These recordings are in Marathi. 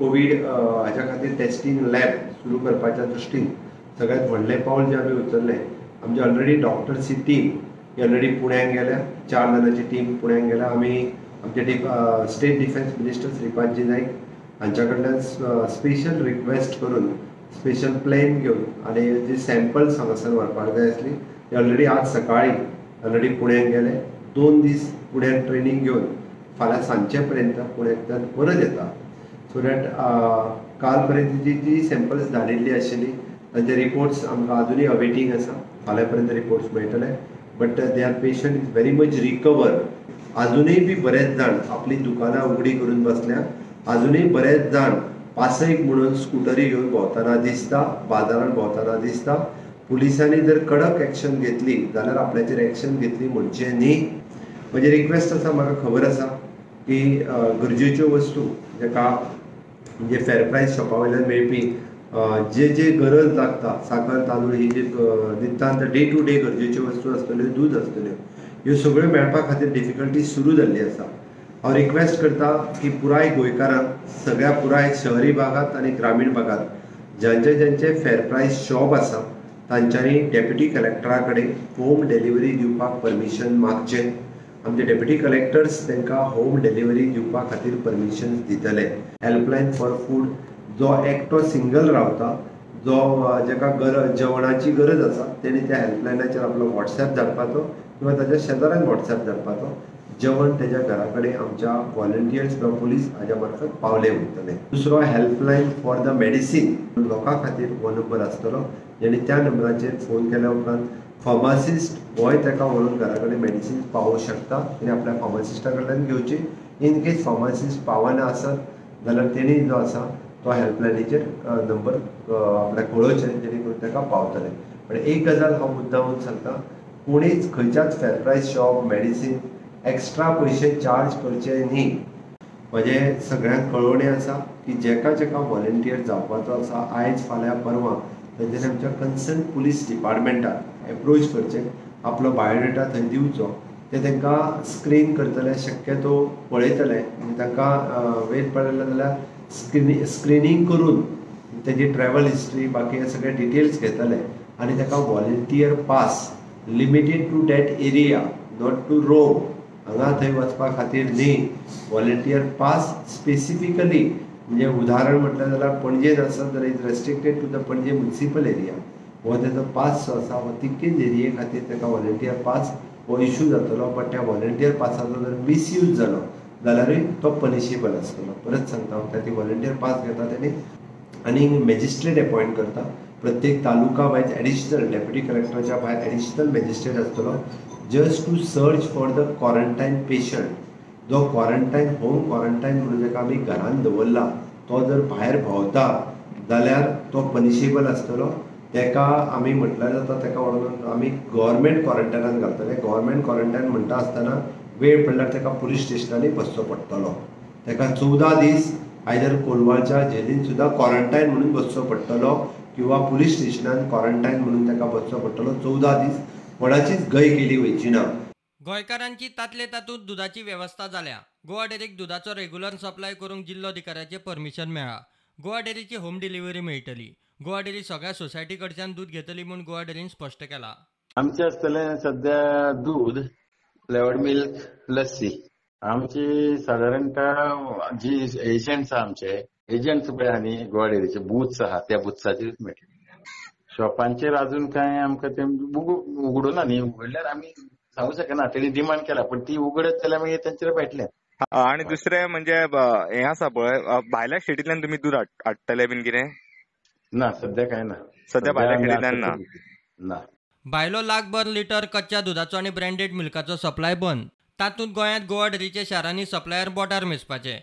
कोविड हाच्या खातीर टेस्टिंग लॅब सुरू करपाच्या दृश्टीन सगळ्यात व्हडलें पावल जे आमी उचल्लें. आमची ऑलरेडी डॉक्टर्सची टीम ही ऑलरेडी पुण्याक गेल्या. 4 जाणांची टीम पुण्याक गेल्या. आमी आमचे state defence minister Shripadji Naik हांच्या कडल्यान स्पेशल रिक्वेस्ट करून स्पेशल प्लॅन घेवन आनी जी सॅम्पल्स हांगासर व्हरपाक जाय आसली ती ऑलरेडी आज सकाळी ऑलरेडी पुण्याक गेले. 2 दीस पुण्याक ट्रेनिंग घेवन फाल्यां सांजचे पर्यंत पुण्याक परत येता. सो दॅट काल पर्यंतची जी सॅम्पल्स धाडिल्ली आशिल्ली तांचे रिपोर्ट्स आमकां अजुनूय अवेटींग आसा. फाल्यां पर्यंत रिपोर्ट्स मेळटले. But they are patient is very much recover. अजुनूय बी बरेच जाण आपली दुकानां उगडी करून बसल्या. अजुनूय बरेच जाण पासयक म्हणून स्कुटरी घेवन भोंवतना दिसता, बाजारांत भोंवतना दिसता. पुलिसांनी जर कडक एक्शन घेतली जाल्यार आपल्याचेर एक्शन घेतली म्हणचे न्ही. म्हजी रिक्वेस्ट आसा, म्हाका खबर आसा की गरजेच्यो वस्तू जेका म्हणजे फेर प्रायस शॉपा वयल्यान मेळपी जे गरज लागता, साकर तांदूळ ही जी नितांत डे टू डे गरजेच्यो वस्तू आसतल्यो, दूध आसतल्यो, ह्यो सगळ्यो मेळपा खातीर डिफिकल्टी सुरू जाल्ली आसा. हांव रिक्वेस्ट करता की पुराय गोंयकारांक, सगळ्या पुराय शहरी भागांत आनी ग्रामीण भागांत ज्यांचे फेर प्रायस शॉप आसा तांच्यांनी डेप्युटी कलेक्टरा कडेन होम डिलिव्हरी दिवपाक परमिशन मागचें. आमचे डेप्युटी कलेक्टर्स तांकां होम डिलिव्हरी दिवपा खातीर परमिशन दितले. हेल्पलायन फॉर फूड जो एकटो सिंगल रावता, जो जेका जेवणाची गरज आसा, तेणी त्या हेल्पलायनाचेर आपलो व्हॉट्सॅप धाडपाचो किंवा ताच्या शेजाऱ्यांक व्हॉट्सॅप धाडपाचो. जेवण ताच्या घरा कडेन आमच्या व्हॉलंटियर्स किंवा पुलीस हाज्या मार्फत पावले वयतले. दुसरो हेल्पलायन फॉर द मेडिसीन लोकां खातीर हो नंबर आसतलो, जेणे त्या नंबराचेर फोन केल्या उपरांत फार्मासिस्ट होय ताका व्हरून घरा कडेन मेडिसीन पावोवंक शकता. तेणी आपल्या फार्मासिस्टा कडल्यान घेवची. इन केस फार्मासिस्ट पावना आसत जाल्यार तेणी जो आसा तो हेल्पलायनीचेर नंबर आपल्याक कळोवचें, जेणे करून ताका पावतले. पण एक गजाल हांव मुद्दामून सांगता, कोणीच खंयच्याच फेर प्रायस शॉप मेडिसीन एक्स्ट्रा पयशे चार्ज करचे न्ही. म्हजें सगळ्यांक कळोवणें आसा की जेका व्हॉलंटियर जावपाचो आसा आयज फाल्यां परवां तेंच्यांनी आमच्या कन्सर्न पुलीस डिपार्टमेंटाक एप्रोच करचें, आपलो बायोडेटा थंय दिवचो. ते तांकां स्क्रीन करतले, शक्यतो पळयतले आनी तांकां वेळ पडले जाल्यार स्क्रिनींग करून तेजी ट्रॅव्हल हिस्ट्री बाकी हे सगळे डिटेल्स घेतले आनी ताका volunteer pass limited to that area, not to roam, हांगा थंय वचपा खातीर न्ही. व्हॉलंटियर पास स्पेसिफिकली म्हणजे उदाहरण म्हटलें जाल्यार पणजेन आसत जाल्यार इज रेस्ट्रिक्टेड टू द पणजे म्युनिसिपल एरिया. हो तेजो पास जो आसा हो तितकेच एरिये खातीर ताका व्हॉलंटियर पास हो इश्यू जातलो. बट त्या व्हॉलंटियर पासाचो जर मिसयूज जालो जाल्यारूय तो पनिशेबल आसतलो. परत सांगता हांव, ती व्हॉलंटियर पास घेता तेणी आनी मॅजिस्ट्रेट अपॉयंट करता. प्रत्येक तालुका वायज एडिशनल डेप्युटी कलेक्टराच्या भायर एडिशनल मॅजिस्ट्रेट आसतलो, just to search for the quarantine patient. जो क्वॉरंटायन होम क्वॉरंटायन म्हणून जाका आमी घरान दवरला तो जर भायर भोंवता जाल्यार तो पनिशेबल आसतलो. ताका आमी म्हटल्यार जाता ताका व्हरून आमी गव्हर्मेंट क्वॉरंटायनान घालतले. गव्हर्मेंट क्वॉरंटायन म्हणटा आसतना वेळ पडल्यार ताका पुलीस स्टेशनांनी बसचो पडटलो. ताका 14 दीस आयदर कोलवाच्या जेलीन सुद्दां क्वॉरंटायन म्हणून बसचो पडटलो किंवा पुलीस स्टेशनान क्वॉरंटायन म्हणून ताका बसचो पडटलो. 14 दीस कोणाचीच गय केली वयची ना. गोंयकारांची तातले तातूंत दुधाची वेवस्था जाल्या. गोवा डेरीक दुधाचो रेग्युलर सप्लाय करूंक जिल्लोधिकाऱ्याचे परमिशन मेळ्ळा. गोवा डेरीची होम डिलिव्हरी मेळटली. गोवा डेरी सगळ्या सोसायटी कडच्यान दूध घेतली म्हूण गोवा डेरीन स्पश्ट केला. आमचे आसतलें सध्या दूध, फ्लेवर्ड मिल्क, लस्सी. आमची साधारणतः जी एजंट्स आहा आमचे एजंट्स पळय आहा न्ही गोवा डेरीचे बुथ्स आहा त्या बुथ्साचेर मेळटले. शॉपांचेर अजून कांय आमकां ते उगडूना न्ही. उगडल्यार आमी सांगू शकना. तेणी डिमांड केला पण ती उगडत जाल्यार मागीर तेंचेर मेळटलें. आणि दुसरें म्हणजे हें आसा पळय, भायल्या स्टेटींतल्यान तुमी दूध हाडटले बीन कितें? ना, सध्या कांय ना. सध्या भायल्या स्टेटींतल्यान ना. भायलो लाखभर लिटर कच्च्या दुधाचो आनी ब्रँडेड मिल्काचो सप्लाय बंद. तातूंत गोंयांत गोवा डेरीचे शारांनी सप्लायर बोटार मेजपाचे.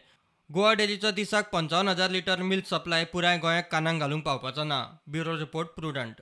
गोवा डेरीचो दिसाक 55,000 लिटर मिल्क सप्लाय पुराय गोंयाक कानाक घालूंक पावपाचो ना. Bureau report prudent.